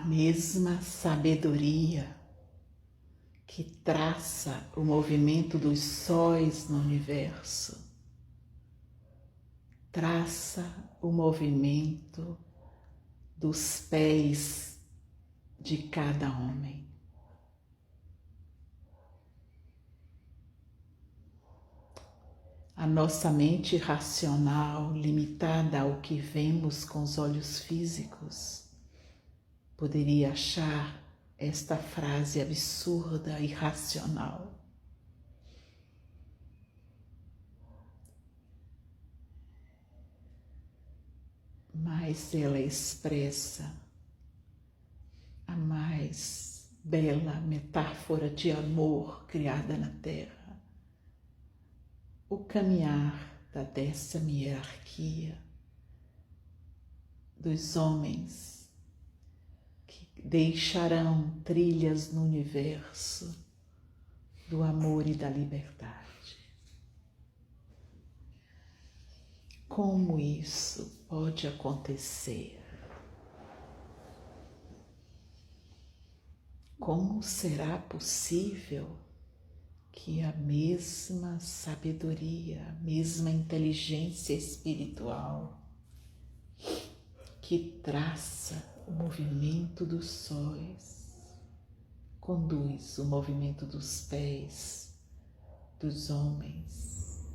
mesma sabedoria que traça o movimento dos sóis no universo, traça o movimento dos pés de cada homem. A nossa mente racional, limitada ao que vemos com os olhos físicos, poderia achar esta frase absurda e irracional. Mas ela expressa a mais bela metáfora de amor criada na Terra. O caminhar da 10ª hierarquia dos homens que deixarão trilhas no universo do amor e da liberdade. Como isso pode acontecer? Como será possível que a mesma sabedoria, a mesma inteligência espiritual que traça o movimento dos sóis, conduz o movimento dos pés dos homens,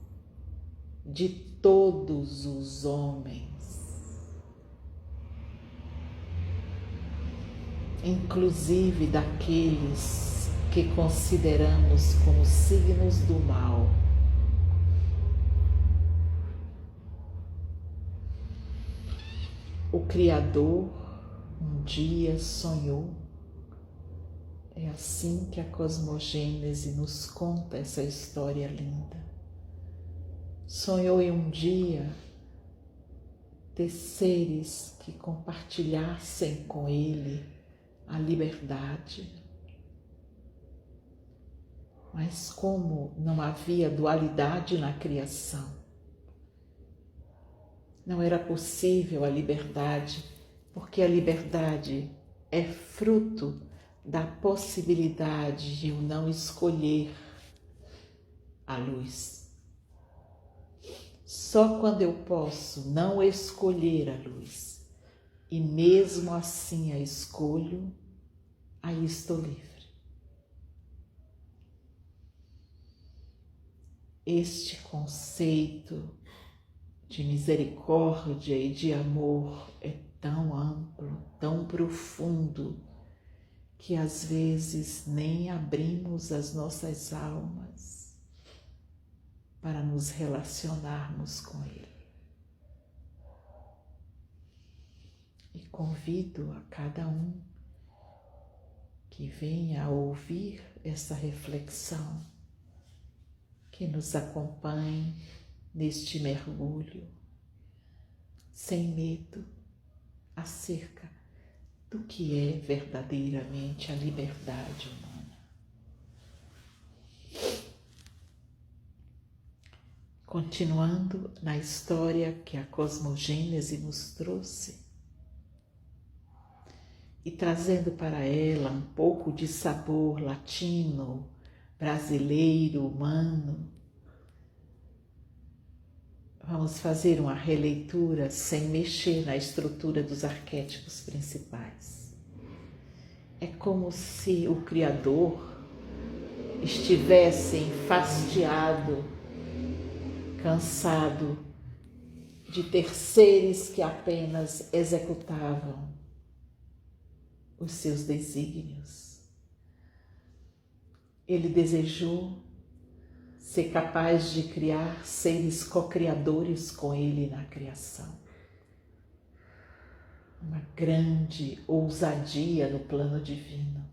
de todos os homens, inclusive daqueles que consideramos como signos do mal. O Criador um dia sonhou. É assim que a cosmogênese nos conta essa história linda. Sonhou em um dia ter seres que compartilhassem com ele a liberdade. Mas como não havia dualidade na criação, não era possível a liberdade, porque a liberdade é fruto da possibilidade de eu não escolher a luz. Só quando eu posso não escolher a luz, e mesmo assim a escolho, aí estou livre. Este conceito de misericórdia e de amor é tão amplo, tão profundo, que às vezes nem abrimos as nossas almas para nos relacionarmos com ele. E convido a cada um que venha a ouvir essa reflexão, que nos acompanhe neste mergulho, sem medo, acerca do que é verdadeiramente a liberdade humana. Continuando na história que a cosmogênese nos trouxe e trazendo para ela um pouco de sabor latino, brasileiro, humano, vamos fazer uma releitura sem mexer na estrutura dos arquétipos principais. É como se o Criador estivesse enfastiado, cansado de ter seres que apenas executavam os seus desígnios. Ele desejou ser capaz de criar seres co-criadores com ele na criação. Uma grande ousadia no plano divino.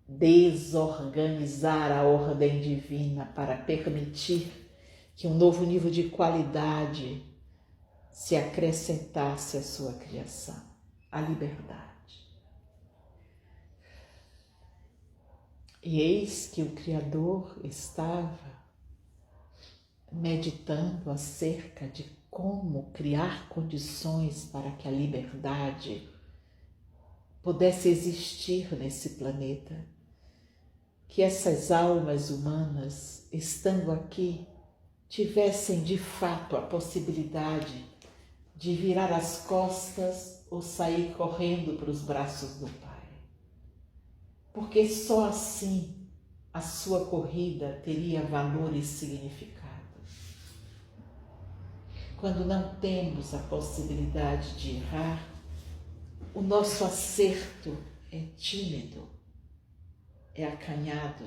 Desorganizar a ordem divina para permitir que um novo nível de qualidade se acrescentasse à sua criação, a liberdade. E eis que o Criador estava meditando acerca de como criar condições para que a liberdade pudesse existir nesse planeta, que essas almas humanas, estando aqui, tivessem de fato a possibilidade de virar as costas ou sair correndo para os braços do Pai. Porque só assim a sua corrida teria valor e significado. Quando não temos a possibilidade de errar, o nosso acerto é tímido, é acanhado,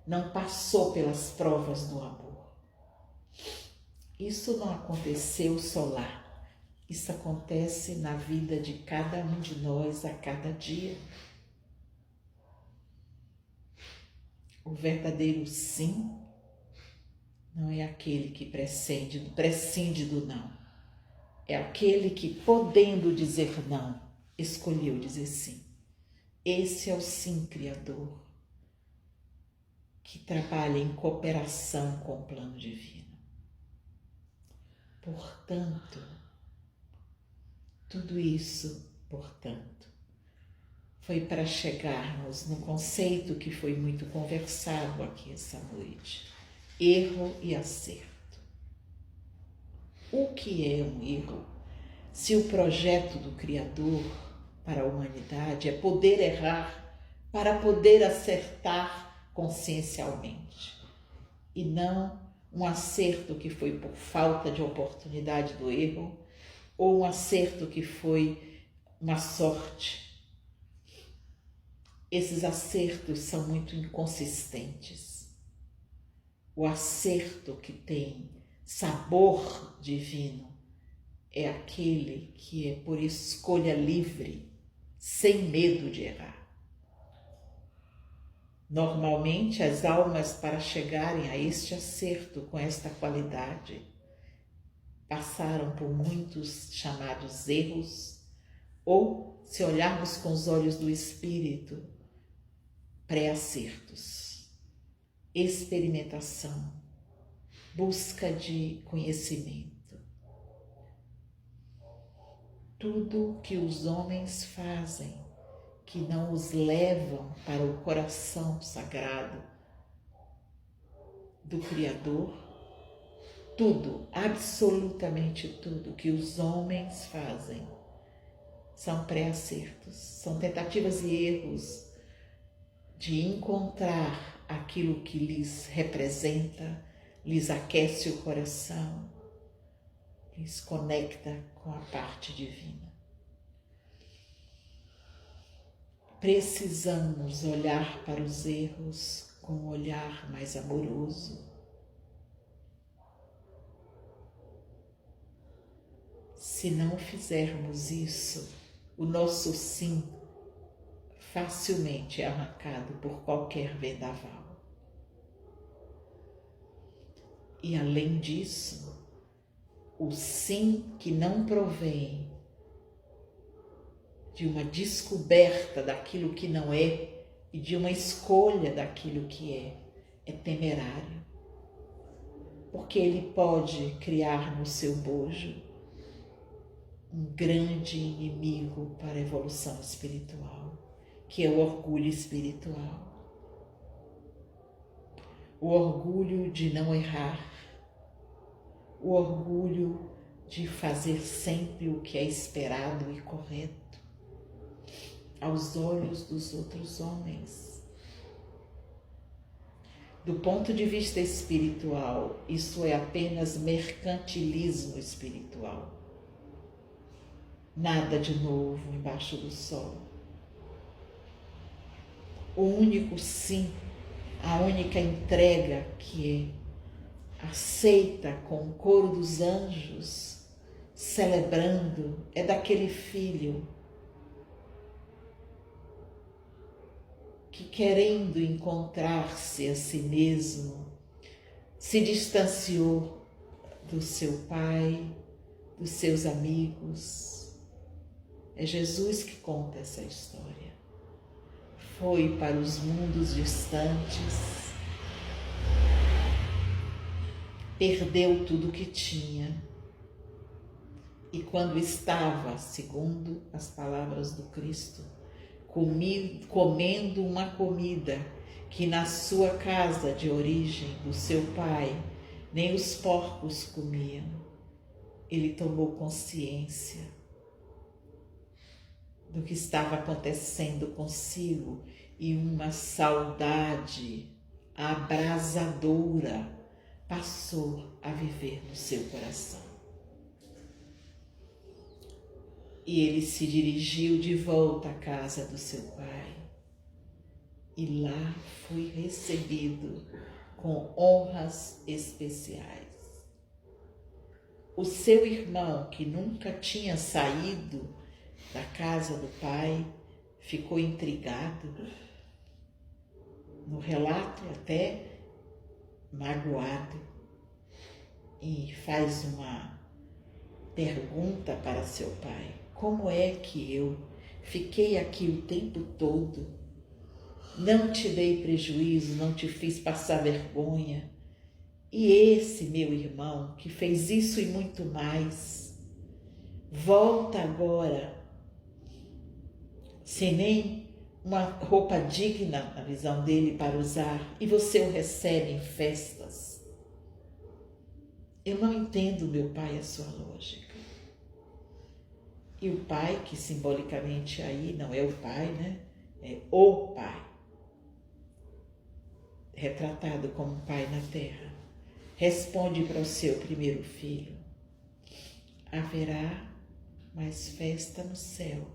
não passou pelas provas do amor. Isso não aconteceu só lá, isso acontece na vida de cada um de nós a cada dia. O verdadeiro sim não é aquele que prescinde do não. É aquele que, podendo dizer não, escolheu dizer sim. Esse é o sim criador, que trabalha em cooperação com o plano divino. Portanto, tudo isso, foi para chegarmos no conceito que foi muito conversado aqui essa noite: erro e acerto. O que é um erro? Se o projeto do Criador para a humanidade é poder errar para poder acertar consciencialmente, e não um acerto que foi por falta de oportunidade do erro, ou um acerto que foi uma sorte. Esses acertos são muito inconsistentes. O acerto que tem sabor divino é aquele que é por escolha livre, sem medo de errar. Normalmente, as almas, para chegarem a este acerto com esta qualidade, passaram por muitos chamados erros, ou, se olharmos com os olhos do Espírito, pré-acertos, experimentação, busca de conhecimento. Tudo que os homens fazem que não os levam para o coração sagrado do Criador, tudo, absolutamente tudo que os homens fazem são pré-acertos, são tentativas e erros de encontrar aquilo que lhes representa, lhes aquece o coração, lhes conecta com a parte divina. Precisamos olhar para os erros com um olhar mais amoroso. Se não fizermos isso, o nosso sim facilmente é arrancado por qualquer vendaval. E além disso, o sim que não provém de uma descoberta daquilo que não é e de uma escolha daquilo que é temerário. Porque ele pode criar no seu bojo um grande inimigo para a evolução espiritual, que é o orgulho espiritual. O orgulho de não errar, o orgulho de fazer sempre o que é esperado e correto aos olhos dos outros homens. Do ponto de vista espiritual, isso é apenas mercantilismo espiritual. Nada de novo embaixo do sol. O único sim, a única entrega que é aceita com o coro dos anjos, celebrando, é daquele filho que, querendo encontrar-se a si mesmo, se distanciou do seu pai, dos seus amigos. É Jesus que conta essa história. Foi para os mundos distantes, perdeu tudo que tinha, e quando estava, segundo as palavras do Cristo, comendo uma comida que na sua casa de origem do seu pai nem os porcos comiam. Ele tomou consciência do que estava acontecendo consigo e uma saudade abrasadora passou a viver no seu coração. E ele se dirigiu de volta à casa do seu pai. E lá foi recebido com honras especiais. O seu irmão, que nunca tinha saído da casa do pai, ficou intrigado. No relato, até magoado, e faz uma pergunta para seu pai: como é que eu fiquei aqui o tempo todo, não te dei prejuízo, não te fiz passar vergonha, e esse meu irmão que fez isso e muito mais, volta agora sem nem uma roupa digna, na visão dele, para usar, e você o recebe em festas? Eu não entendo, meu pai, a sua lógica. E o pai, que simbolicamente aí não é o pai, né? É o pai, retratado como pai na terra, responde para o seu primeiro filho: haverá mais festa no céu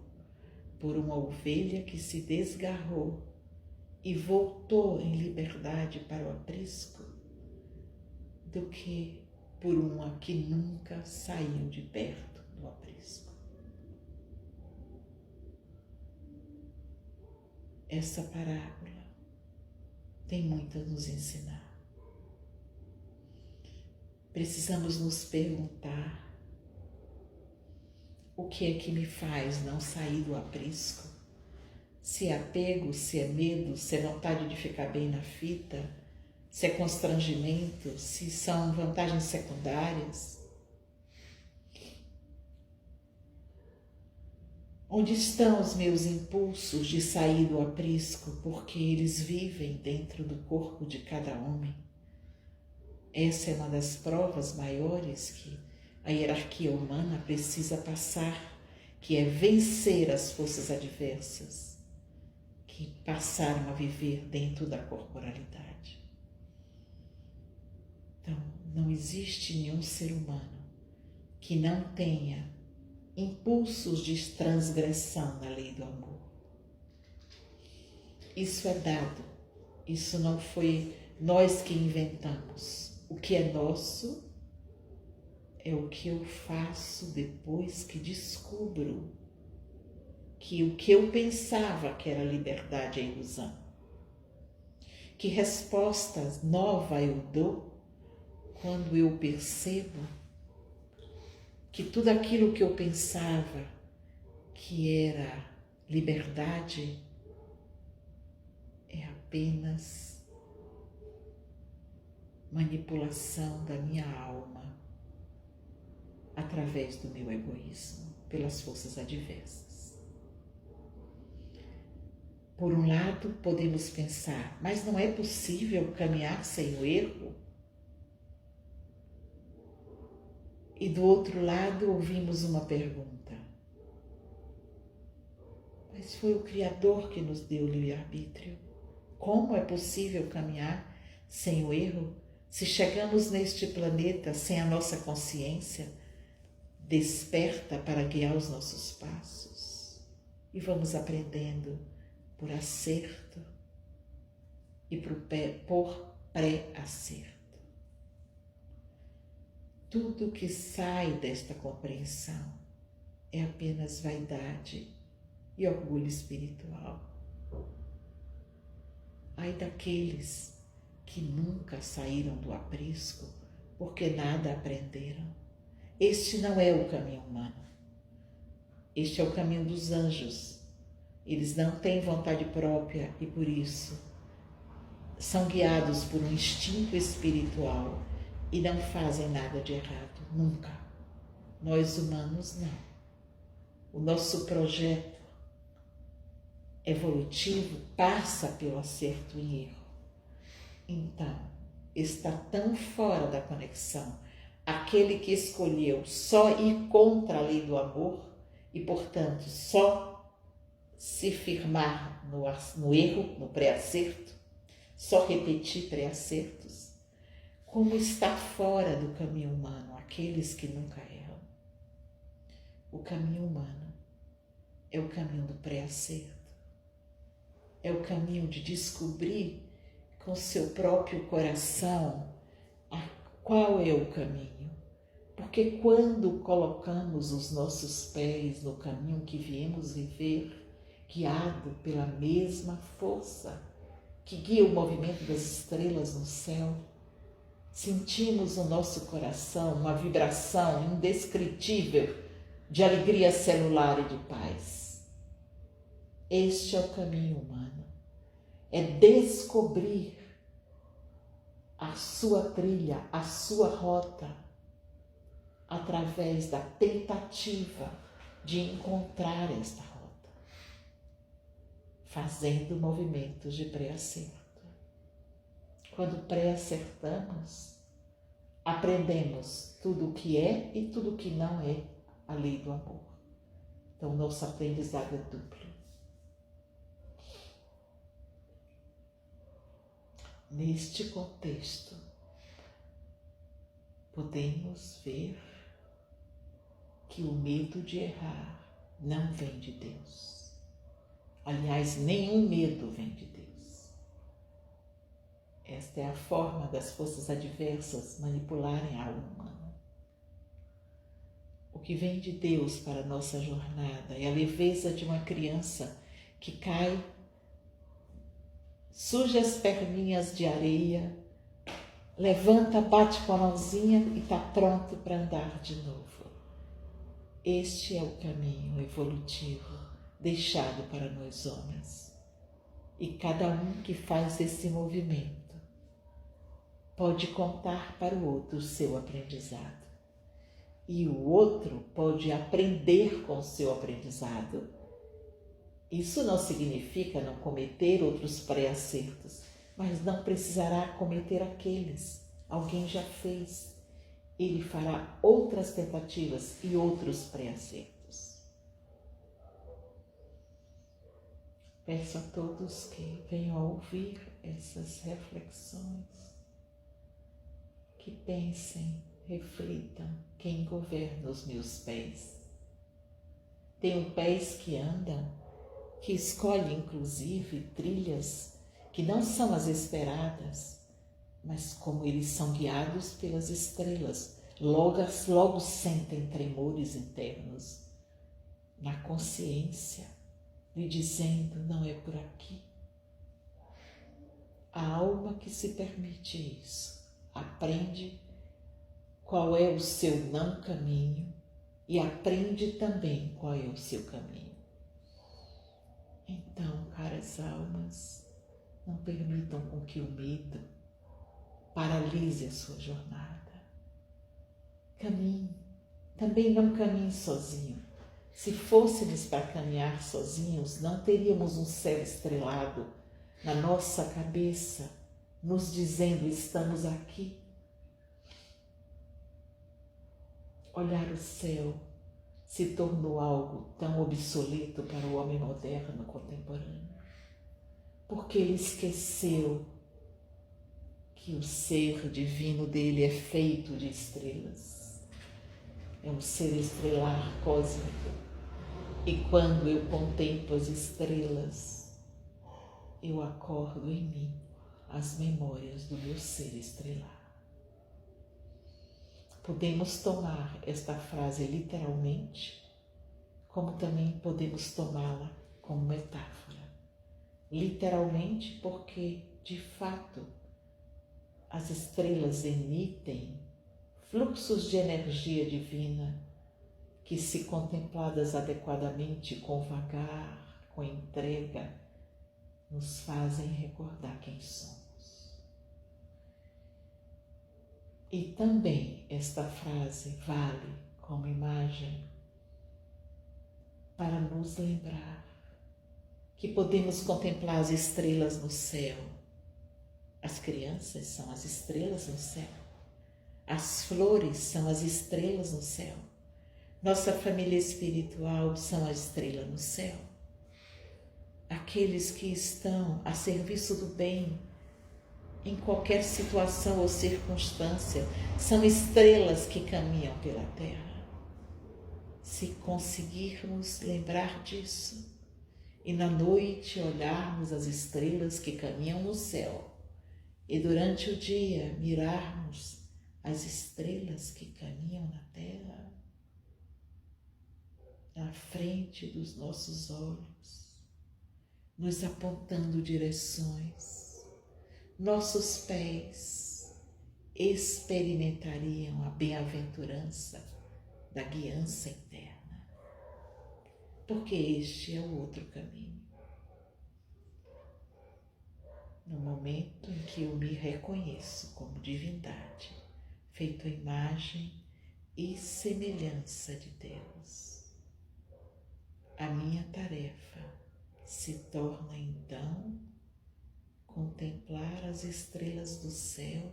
por uma ovelha que se desgarrou e voltou em liberdade para o aprisco, do que por uma que nunca saiu de perto do aprisco. Essa parábola tem muito a nos ensinar. Precisamos nos perguntar: o que é que me faz não sair do aprisco? Se é apego, se é medo, se é vontade de ficar bem na fita, se é constrangimento, se são vantagens secundárias. Onde estão os meus impulsos de sair do aprisco, porque eles vivem dentro do corpo de cada homem? Essa é uma das provas maiores que a hierarquia humana precisa passar, que é vencer as forças adversas que passaram a viver dentro da corporalidade. Então, não existe nenhum ser humano que não tenha impulsos de transgressão na lei do amor. Isso é dado, isso não foi nós que inventamos. O que é nosso é o que eu faço depois que descubro que o que eu pensava que era liberdade é ilusão. Que resposta nova eu dou quando eu percebo que tudo aquilo que eu pensava que era liberdade é apenas manipulação da minha alma através do meu egoísmo, pelas forças adversas. Por um lado, podemos pensar: mas não é possível caminhar sem o erro? E do outro lado, ouvimos uma pergunta: mas foi o Criador que nos deu o livre-arbítrio. Como é possível caminhar sem o erro se chegamos neste planeta sem a nossa consciência desperta para guiar os nossos passos? E vamos aprendendo por acerto e por pré-acerto. Tudo que sai desta compreensão é apenas vaidade e orgulho espiritual. Ai daqueles que nunca saíram do aprisco porque nada aprenderam. Este não é o caminho humano. Este é o caminho dos anjos. Eles não têm vontade própria e por isso são guiados por um instinto espiritual e não fazem nada de errado, nunca. Nós humanos não. O nosso projeto evolutivo passa pelo acerto e erro. Então, está tão fora da conexão aquele que escolheu só ir contra a lei do amor e, portanto, só se firmar no erro, no pré-acerto, só repetir pré-acertos, como está fora do caminho humano aqueles que nunca erram. O caminho humano é o caminho do pré-acerto, é o caminho de descobrir com seu próprio coração qual é o caminho. Porque quando colocamos os nossos pés no caminho que viemos viver, guiado pela mesma força que guia o movimento das estrelas no céu, sentimos no nosso coração uma vibração indescritível de alegria celular e de paz. Este é o caminho humano. É descobrir a sua trilha, a sua rota, através da tentativa de encontrar esta rota, fazendo movimentos de pré-acerto. Quando pré-acertamos, aprendemos tudo o que é e tudo o que não é a lei do amor. Então, nosso aprendizado é duplo. Neste contexto, podemos ver que o medo de errar não vem de Deus. Aliás, nenhum medo vem de Deus. Esta é a forma das forças adversas manipularem a alma humana. O que vem de Deus para a nossa jornada é a leveza de uma criança que cai, suja as perninhas de areia, levanta, bate com a mãozinha e está pronto para andar de novo. Este é o caminho evolutivo deixado para nós homens. E cada um que faz esse movimento pode contar para o outro o seu aprendizado. E o outro pode aprender com o seu aprendizado. Isso não significa não cometer outros pré-acertos, mas não precisará cometer aqueles. Alguém já fez. Ele fará outras tentativas e outros pré-acertos. Peço a todos que venham a ouvir essas reflexões, que pensem, reflitam quem governa os meus pés. Tenho pés que andam, que escolhem inclusive trilhas que não são as esperadas, mas como eles são guiados pelas estrelas, logo sentem tremores internos na consciência, lhe dizendo: não é por aqui. A alma que se permite isso aprende qual é o seu não caminho e aprende também qual é o seu caminho. Então, caras almas, não permitam com que o medo paralise a sua jornada. Caminhe. Também não caminhe sozinho. Se fôssemos para caminhar sozinhos, não teríamos um céu estrelado na nossa cabeça, nos dizendo: estamos aqui. Olhar o céu se tornou algo tão obsoleto para o homem moderno contemporâneo, porque ele esqueceu que o ser divino dele é feito de estrelas. É um ser estelar cósmico. E quando eu contemplo as estrelas, eu acordo em mim as memórias do meu ser estelar. Podemos tomar esta frase literalmente, como também podemos tomá-la como metáfora. Literalmente porque, de fato, as estrelas emitem fluxos de energia divina que, se contempladas adequadamente, com vagar, com entrega, nos fazem recordar quem somos. E também esta frase vale como imagem para nos lembrar que podemos contemplar as estrelas no céu. As crianças são as estrelas no céu. As flores são as estrelas no céu. Nossa família espiritual são a estrela no céu. Aqueles que estão a serviço do bem, em qualquer situação ou circunstância, são estrelas que caminham pela terra. Se conseguirmos lembrar disso e na noite olharmos as estrelas que caminham no céu e durante o dia mirarmos as estrelas que caminham na terra, na frente dos nossos olhos, nos apontando direções, nossos pés experimentariam a bem-aventurança da guiança interna, porque este é o outro caminho. No momento em que eu me reconheço como divindade, feito à imagem e semelhança de Deus, a minha tarefa se torna então contemplar as estrelas do céu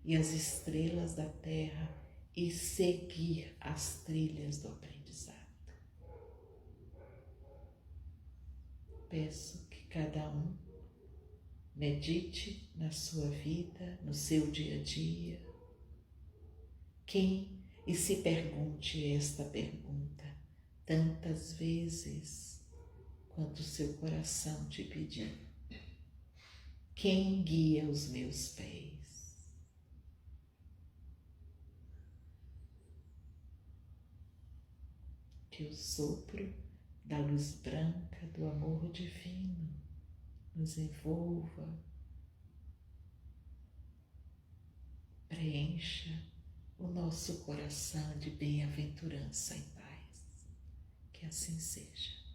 e as estrelas da terra e seguir as trilhas do aprendizado. Peço que cada um medite na sua vida, no seu dia a dia. E se pergunte esta pergunta tantas vezes quanto seu coração te pedir. Quem guia os meus pés? Que o sopro da luz branca do amor divino nos envolva, preencha o nosso coração de bem-aventurança e paz. Que assim seja.